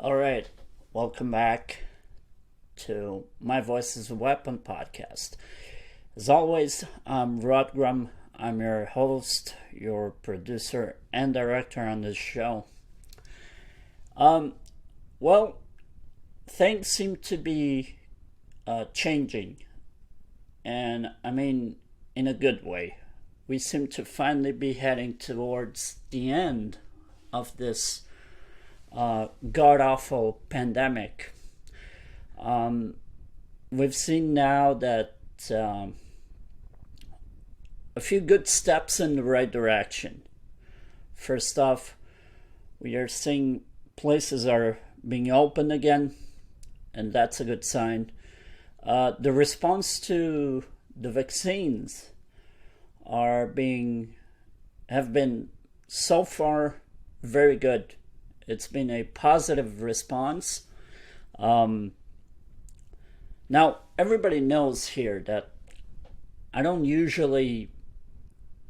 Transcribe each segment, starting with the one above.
All right, welcome back to My Voice is a Weapon podcast. As always, I'm Rod Grum. I'm your host, your producer, and director on this show. Um, well, things seem to be changing, and I mean, in a good way. We seem to finally be heading towards the end of this god awful pandemic. Um, we've seen now that a few good steps in the right direction. First off, we are seeing places are being opened again, and that's a good sign. The response to the vaccines are being have been so far very good. It's been a positive response. Um, Now, everybody knows here that I don't usually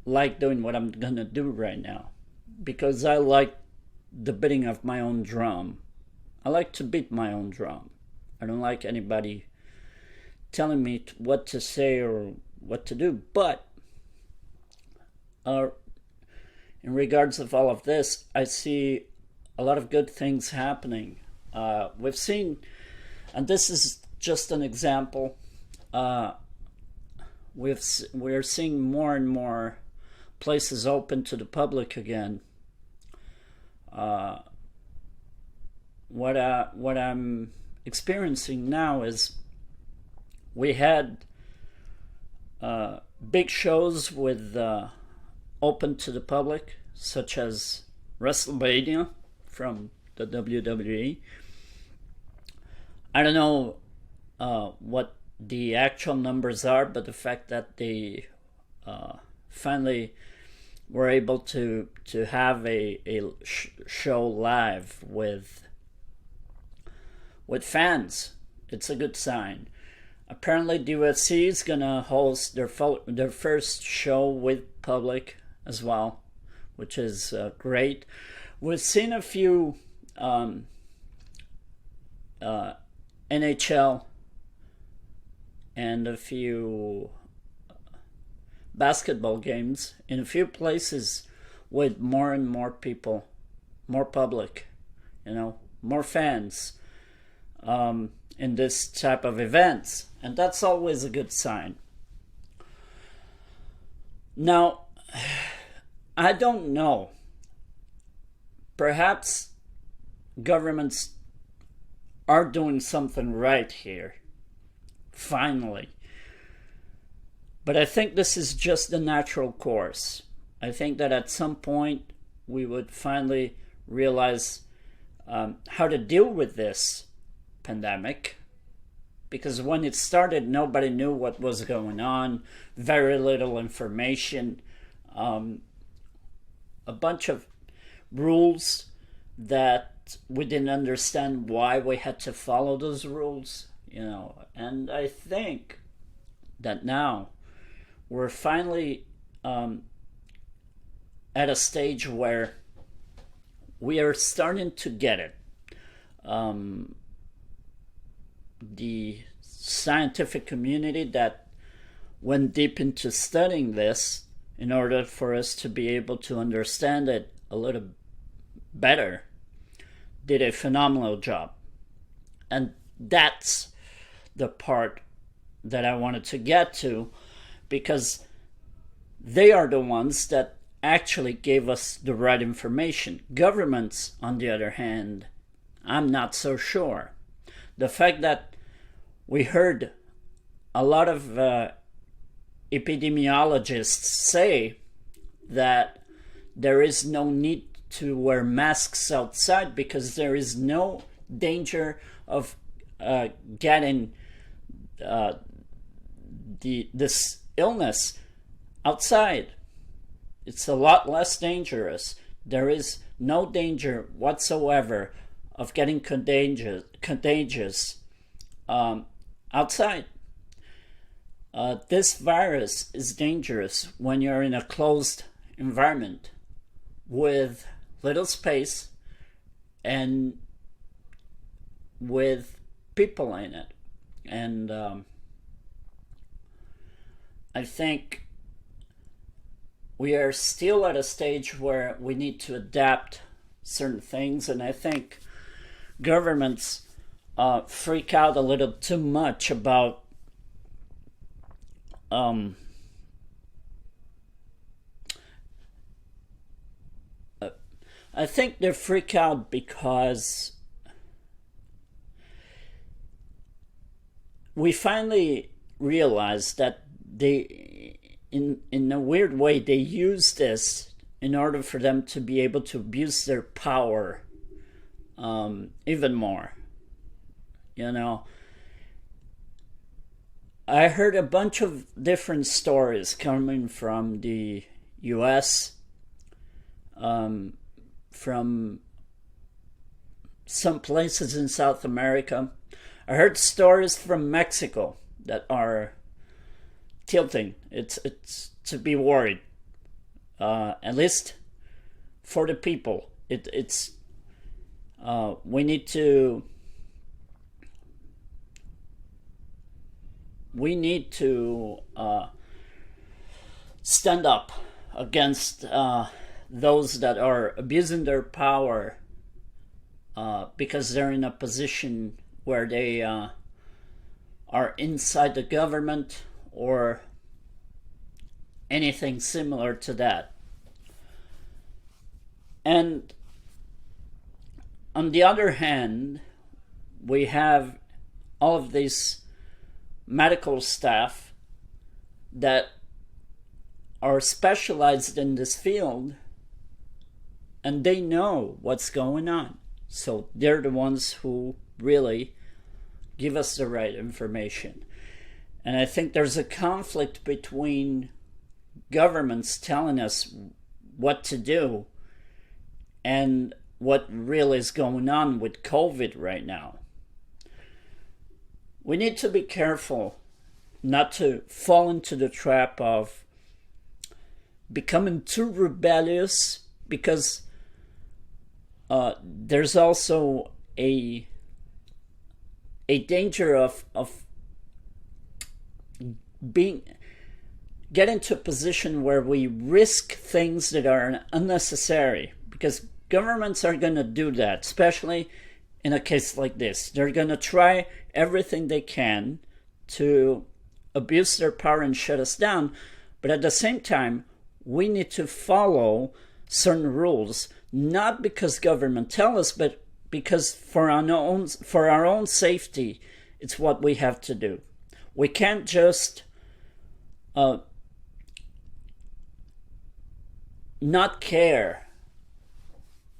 like doing what I'm gonna do right now because I like the beating of my own drum. I like to beat my own drum. I don't like anybody telling me what to say or what to do. But uh, in regards of all of this, I see a lot of good things happening. We've seen, and this is just an example. Uh, we're seeing more and more places open to the public again. Uh, what I'm experiencing now is we had big shows with open to the public, such as WrestleMania from the WWE. I don't know what the actual numbers are, but the fact that they finally were able to have a show live with fans, it's a good sign. Apparently, the UFC is gonna host their first show with public as well, which is great. We've seen a few NHL and a few basketball games in a few places with more and more people, more public, more fans in this type of events. And that's always a good sign. Now, I don't know. Perhaps governments are doing something right here. Finally. But I think this is just the natural course. I think that at some point we would finally realize how to deal with this pandemic. Because when it started, nobody knew what was going on, very little information, a bunch of rules that we didn't understand why we had to follow those rules, And I think that now we're finally at a stage where we are starting to get it. The scientific community that went deep into studying this in order for us to be able to understand it a little better did a phenomenal job. And that's the part that I wanted to get to, because they are the ones that actually gave us the right information. Governments, on the other hand, I'm not so sure. The fact that we heard a lot of epidemiologists say that there is no need to wear masks outside because there is no danger of getting this illness outside. It's a lot less dangerous. There is no danger whatsoever of getting contagious outside. This virus is dangerous when you're in a closed environment with little space and with people in it. And I think we are still at a stage where we need to adapt certain things, and I think governments freak out a little too much about I think they freak out because we finally realized that they, in a weird way, they use this in order for them to be able to abuse their power even more. You know, I heard a bunch of different stories coming from the US, from some places in South America. I heard stories from Mexico that are tilting. It's to be worried. At least for the people. It's we need to stand up against those that are abusing their power because they're in a position where they are inside the government or anything similar to that. And on the other hand, we have all of these medical staff that are specialized in this field, and they know what's going on. So they're the ones who really give us the right information. And I think there's a conflict between governments telling us what to do and what really is going on with COVID right now. We need to be careful not to fall into the trap of becoming too rebellious, because there's also a danger of getting to a position where we risk things that are unnecessary, because governments are going to do that, especially in a case like this. They're going to try everything they can to abuse their power and shut us down, but at the same time, we need to follow certain rules, not because government tell us, but because for our own safety, it's what we have to do. We can't just not care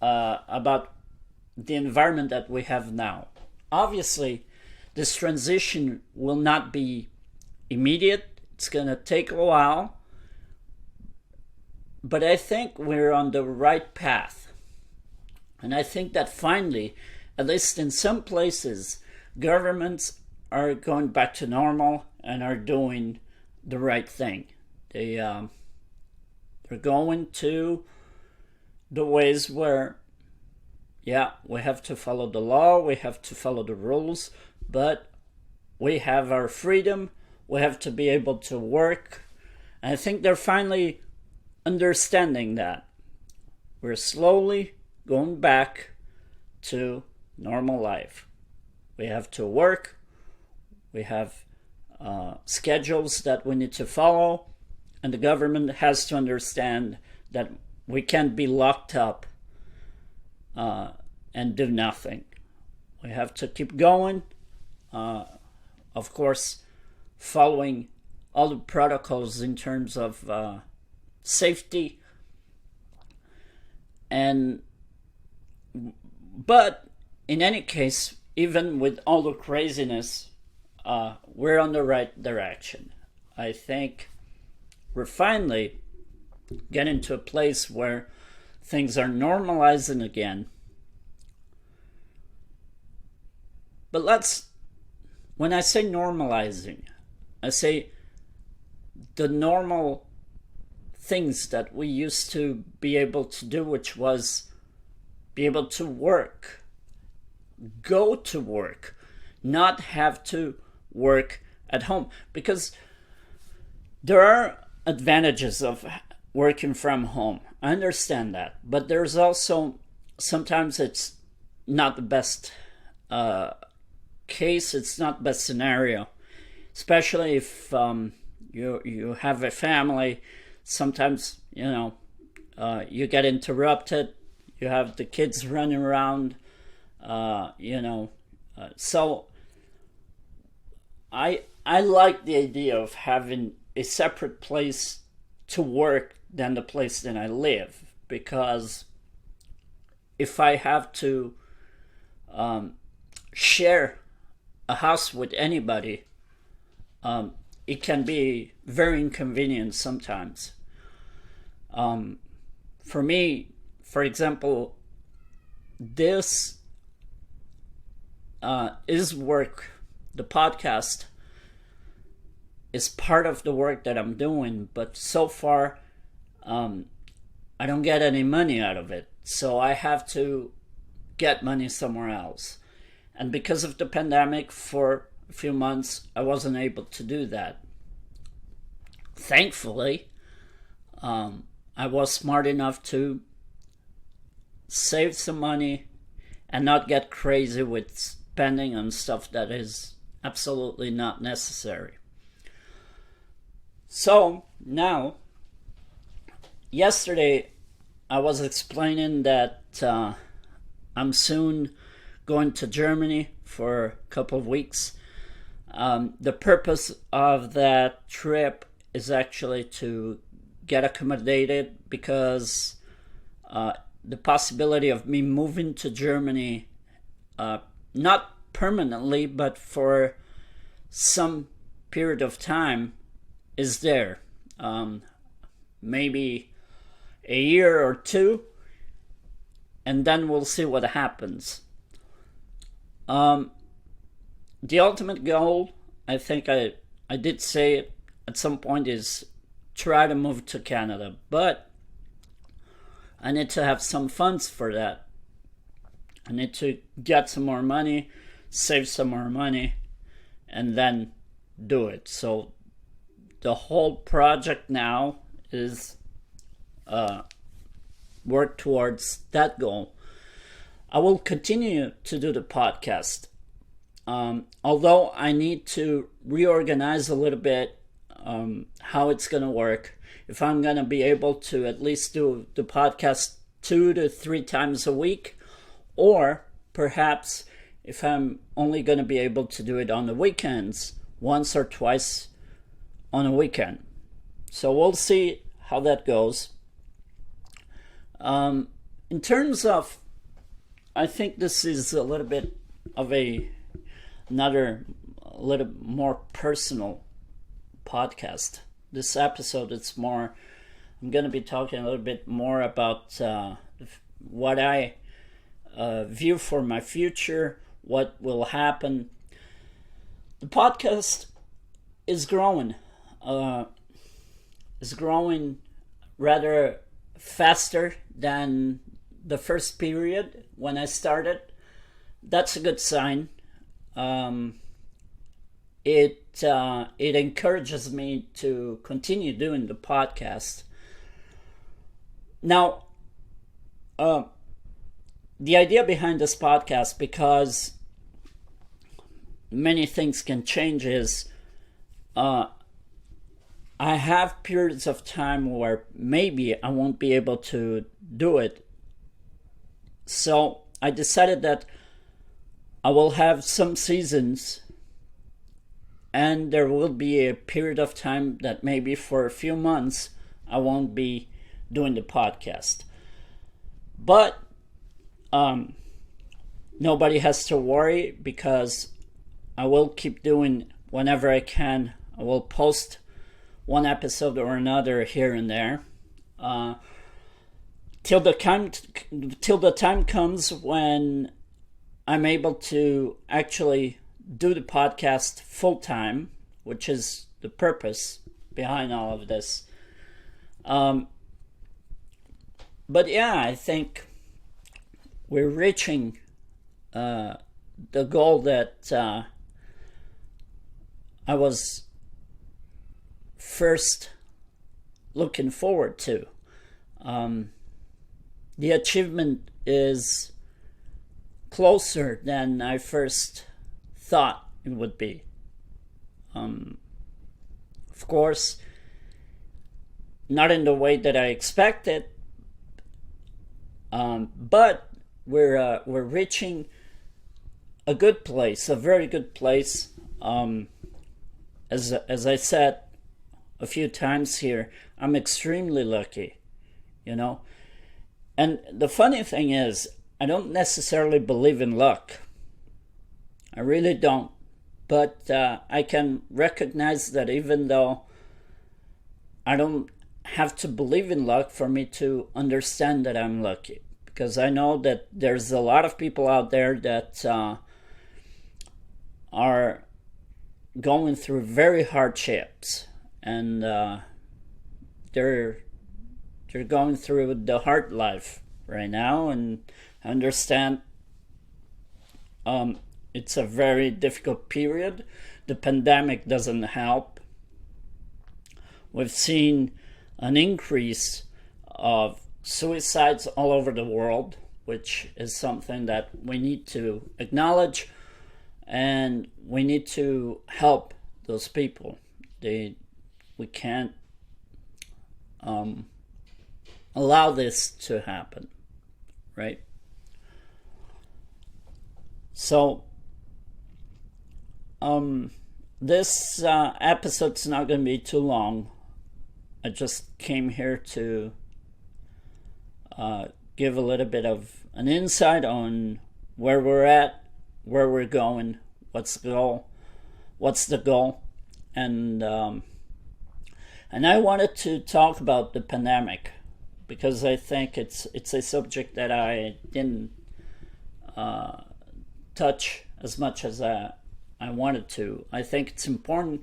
about the environment that we have now. Obviously, this transition will not be immediate. It's going to take a while. But I think we're on the right path. And I think that finally, at least in some places, governments are going back to normal and are doing the right thing. They're going to the ways where, yeah, we have to follow the law, we have to follow the rules, but we have our freedom, we have to be able to work. And I think they're finally understanding that. We're slowly going back to normal life. We have to work, we have schedules that we need to follow, and the government has to understand that we can't be locked up and do nothing. We have to keep going, of course, following all the protocols in terms of safety. But in any case, even with all the craziness, we're on the right direction. I think we're finally getting to a place where things are normalizing again. But when I say normalizing, I say the normal things that we used to be able to do, which was be able to work, go to work, not have to work at home. Because there are advantages of working from home. I understand that. But there's also, sometimes it's not the best case, it's not the best scenario. Especially if you have a family, sometimes, you get interrupted, you have the kids running around, so I like the idea of having a separate place to work than the place that I live, because if I have to share a house with anybody, it can be very inconvenient sometimes. For me, for example, this is work. The podcast is part of the work that I'm doing, but so far, I don't get any money out of it. So I have to get money somewhere else. And because of the pandemic, for a few months, I wasn't able to do that. Thankfully, I was smart enough to save some money and not get crazy with spending on stuff that is absolutely not necessary. So now, yesterday I was explaining that I'm soon going to Germany for a couple of weeks. The purpose of that trip is actually to get accommodated, because the possibility of me moving to Germany, not permanently, but for some period of time, is there. Maybe a year or two, and then we'll see what happens. The ultimate goal, I think I did say it at some point, is try to move to Canada, but I need to have some funds for that. I need to get some more money, save some more money, and then do it. So the whole project now is work towards that goal. I will continue to do the podcast, although I need to reorganize a little bit how it's going to work. If I'm going to be able to at least do the podcast 2 to 3 times a week, or perhaps if I'm only going to be able to do it on the weekends, once or twice on a weekend. So we'll see how that goes. In terms of, I think this is a little bit of a little more personal podcast. This episode, I'm going to be talking a little bit more about what I view for my future, what will happen. The podcast is growing. Is growing rather faster than the first period when I started. That's a good sign. It encourages me to continue doing the podcast. Now, the idea behind this podcast, because many things can change, is I have periods of time where maybe I won't be able to do it. So I decided that I will have some seasons, and there will be a period of time that maybe for a few months I won't be doing the podcast. But nobody has to worry, because I will keep doing whenever I can. I will post one episode or another here and there, till the time comes when I'm able to actually do the podcast full time, which is the purpose behind all of this. But yeah, I think we're reaching the goal that I was first looking forward to. The achievement is closer than I first thought it would be. Of course, not in the way that I expected, but we're reaching a good place, a very good place. As I said a few times here, I'm extremely lucky, you know. And the funny thing is, I don't necessarily believe in luck. I really don't. But I can recognize that even though I don't have to believe in luck for me to understand that I'm lucky. Because I know that there's a lot of people out there that are going through very hardships. And they're going through the hard life right now. And I understand it's a very difficult period. The pandemic doesn't help. We've seen an increase of suicides all over the world, which is something that we need to acknowledge, and we need to help those people. We can't allow this to happen, right? So this episode's not going to be too long. I just came here to give a little bit of an insight on where we're at, where we're going, what's the goal, and I wanted to talk about the pandemic because I think it's a subject that I didn't touch as much as I wanted to. I think it's important,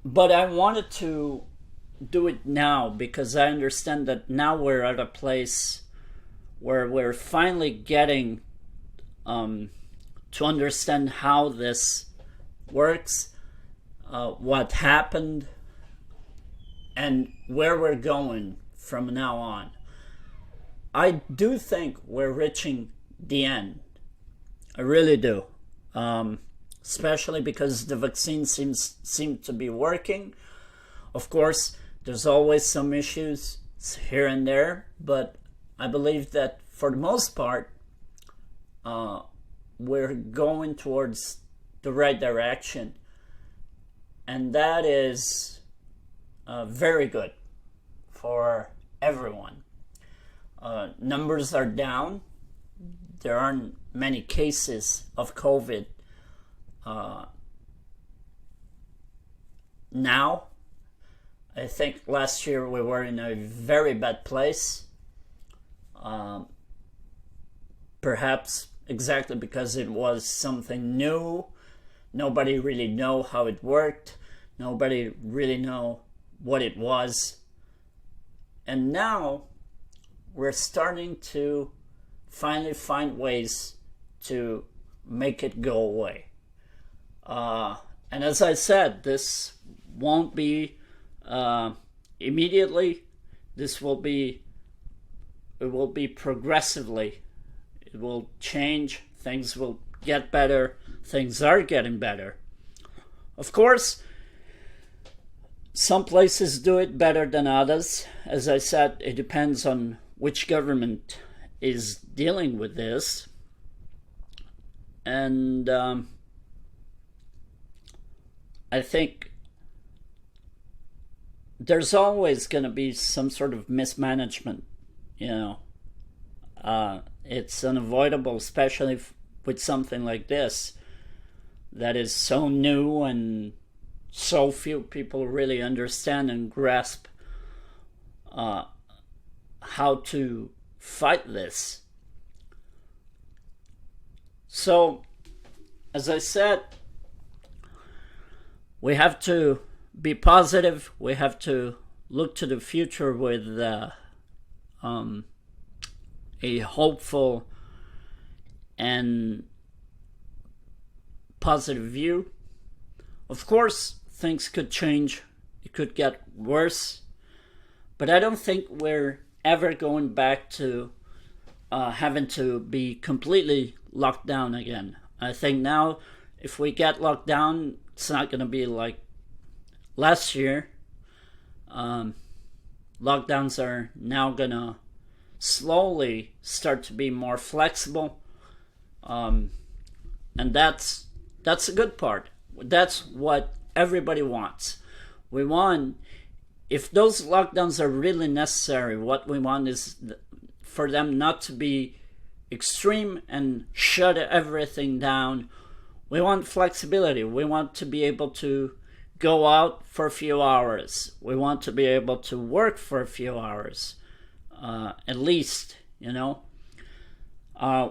but I wanted to do it now because I understand that now we're at a place where we're finally getting to understand how this works, what happened, and where we're going from now on. I do think we're reaching the end. I really do. Especially because the vaccine seem to be working. Of course, there's always some issues here and there, but I believe that for the most part, we're going towards the right direction, and that is very good for everyone. Numbers are down. There aren't many cases of COVID now. I think last year we were in a very bad place. Perhaps exactly because it was something new. Nobody really knew how it worked. Nobody really knew what it was. And now we're starting to finally find ways to make it go away. And as I said, this won't be immediately. It will be progressively. It will change. Things will get better. Things are getting better. Of course, some places do it better than others. As I said, it depends on which government is dealing with this. And I think there's always going to be some sort of mismanagement, you know. It's unavoidable, especially with something like this that is so new and so few people really understand and grasp how to fight this. So, as I said, we have to be positive. We have to look to the future with a hopeful and positive view. Of course, things could change. It could get worse. But I don't think we're ever going back to having to be completely locked down again. I think now, if we get locked down, it's not going to be like last year. Lockdowns are now going to slowly start to be more flexible. And that's a good part. That's what everybody wants. We want, if those lockdowns are really necessary, what we want is for them not to be extreme and shut everything down. We want flexibility. We want to be able to go out for a few hours. We want to be able to work for a few hours, at least, you know.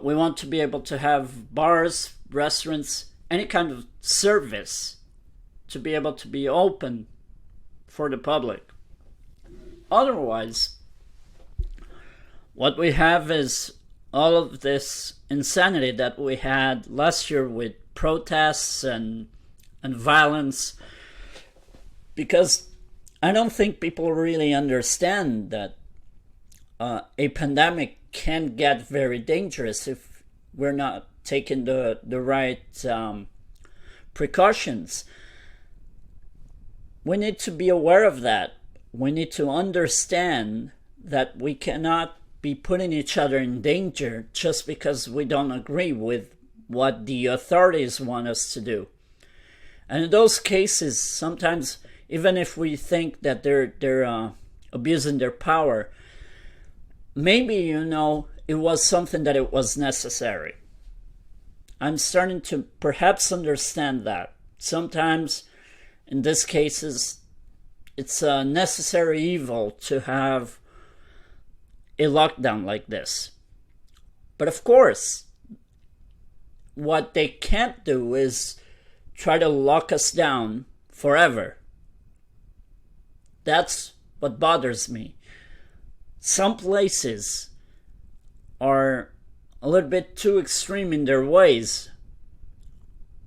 We want to be able to have bars, restaurants, any kind of service to be able to be open for the public. Otherwise, what we have is all of this insanity that we had last year with protests and violence, because I don't think people really understand that a pandemic can get very dangerous if we're not taking the right precautions. We need to be aware of that. We need to understand that we cannot be putting each other in danger just because we don't agree with what the authorities want us to do. And in those cases, sometimes, even if we think that they're abusing their power, maybe, you know, it was something that it was necessary. I'm starting to perhaps understand that. Sometimes, in these cases, it's a necessary evil to have a lockdown like this. But of course, what they can't do is try to lock us down forever. That's what bothers me. Some places are a little bit too extreme in their ways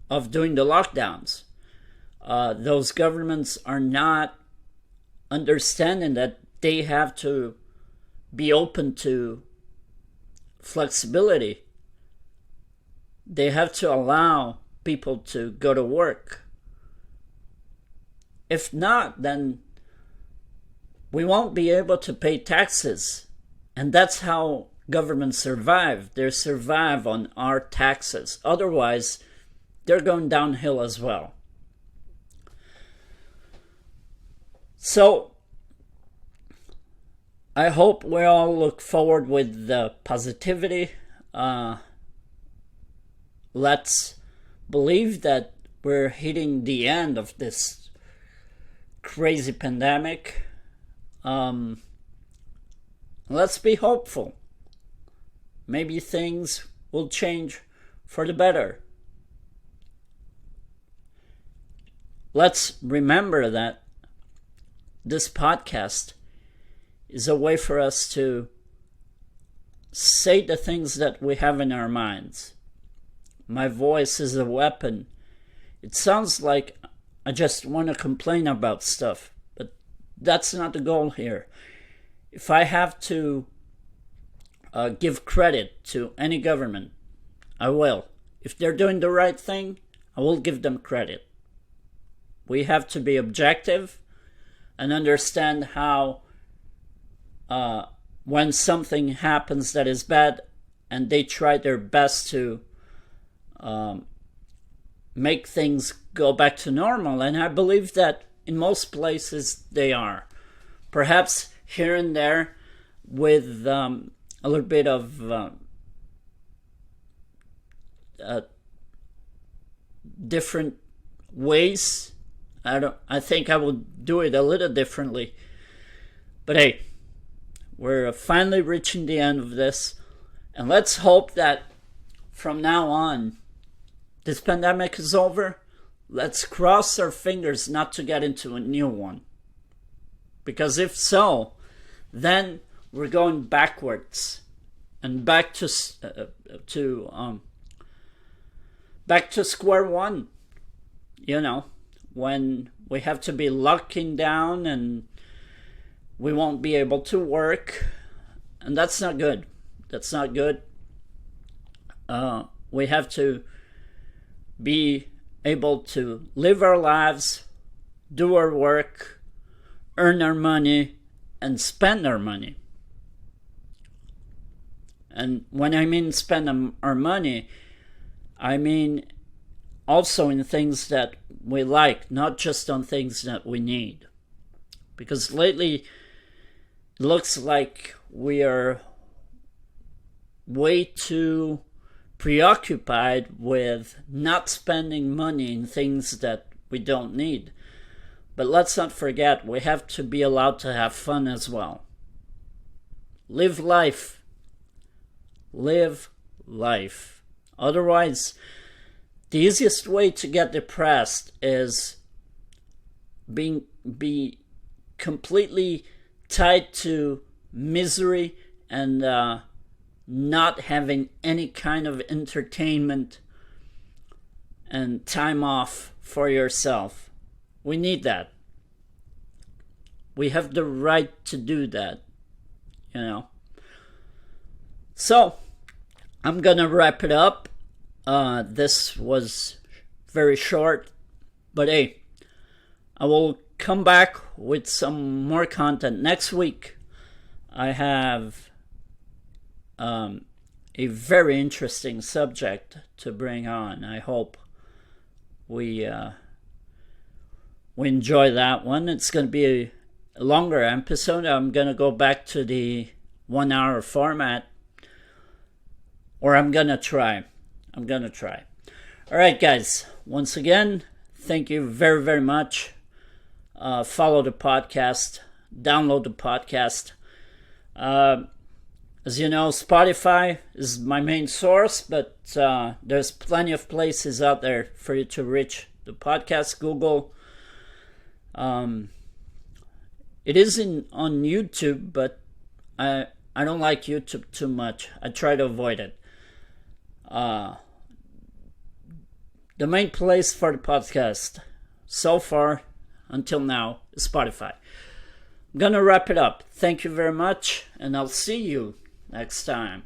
of doing the lockdowns. Those governments are not understanding that they have to be open to flexibility. They have to allow people to go to work. If not, then we won't be able to pay taxes. And that's how governments survive. They survive on our taxes. Otherwise, they're going downhill as well. So, I hope we all look forward with the positivity. Let's believe that we're hitting the end of this crazy pandemic. Let's be hopeful. Maybe things will change for the better. Let's remember that this podcast is a way for us to say the things that we have in our minds. My voice is a weapon. It sounds like I just want to complain about stuff, but that's not the goal here. If I have to give credit to any government, I will. If they're doing the right thing, I will give them credit. We have to be objective and understand how when something happens that is bad and they try their best to make things go back to normal, and I believe that in most places they are. Perhaps here and there with a little bit of different ways. I think I will do it a little differently. But hey, we're finally reaching the end of this, and let's hope that from now on, this pandemic is over. Let's cross our fingers not to get into a new one. Because if so, then we're going backwards and back to back to square one, when we have to be locking down and we won't be able to work. And that's not good. That's not good. We have to be able to live our lives, do our work, earn our money, and spend our money. And when I mean spend our money, I mean also in things that we like, not just on things that we need. Because lately, it looks like we are way too preoccupied with not spending money in things that we don't need. But let's not forget, we have to be allowed to have fun as well. Live life. Live life. Otherwise, the easiest way to get depressed is be completely tied to misery and not having any kind of entertainment and time off for yourself. We need that. We have the right to do that, So, I'm gonna wrap it up. This was very short, but hey, I will come back with some more content next week. I have a very interesting subject to bring on. I hope we enjoy that one. It's going to be a longer episode. I'm going to go back to the 1 hour format, or I'm going to try. All right, guys. Once again, thank you very, very much. Follow the podcast. Download the podcast. As you know, Spotify is my main source, but there's plenty of places out there for you to reach the podcast. Google. It is on YouTube, but I don't like YouTube too much. I try to avoid it. The main place for the podcast so far, until now, is Spotify. I'm gonna wrap it up. Thank you very much, and I'll see you next time.